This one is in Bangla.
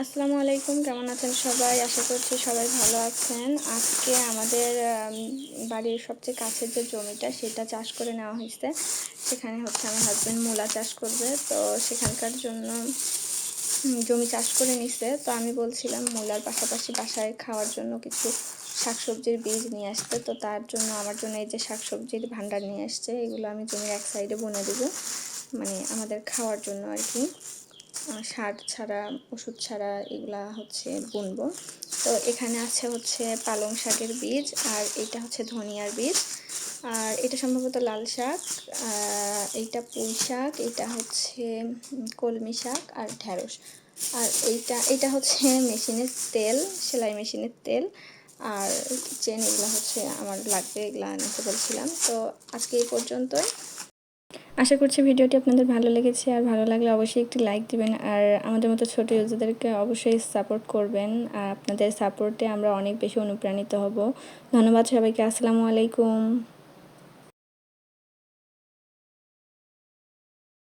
আসসালামু আলাইকুম, কেমন আছেন সবাই? আশা করছি সবাই ভালো আছেন। আজকে আমাদের বাড়ির সবচেয়ে কাছের যে জমিটা সেটা চাষ করে নেওয়া হয়েছে। সেখানে হচ্ছে আমার হাজব্যান্ড মূলা চাষ করবে, তো সেখানকার জন্য জমি চাষ করে নিছে। তো আমি বলছিলাম মূলার পাশাপাশি বাসায় খাওয়ার জন্য কিছু শাকসবজির বীজ নিয়ে আসতে, তো তার জন্য আমার জন্য এই যে শাকসবজির ভান্ডার নিয়ে আসছে, এগুলো আমি জমির এক সাইডে বুনে দেবো, মানে আমাদের খাওয়ার জন্য আর কি। সার ছাড়া, ওষুধ ছাড়া এগুলা হচ্ছে বুনবো। তো এখানে আছে হচ্ছে পালং শাকের বীজ, আর এটা হচ্ছে ধনিয়ার বীজ, আর এটা সম্ভবত লাল শাক, এইটা পুঁই শাক, এটা হচ্ছে কলমি শাক আর ঢ্যাঁড়স, আর এইটা হচ্ছে মেশিনের তেল, সেলাই মেশিনের তেল, আর চেন। এগুলো হচ্ছে আমার লাগবে, এগুলো আনতে বলছিলাম। তো আজকে এই পর্যন্তই। আশা করছি ভিডিওটি আপনাদের ভালো লেগেছে, আর ভালো লাগলে অবশ্যই একটি লাইক দিবেন, আর আমাদের মতো ছোট ইউজারদেরকে অবশ্যই সাপোর্ট করবেন। আর আপনাদের সাপোর্টে আমরা অনেক বেশি অনুপ্রাণিত হব। ধন্যবাদ সবাইকে। আসসালামু আলাইকুম।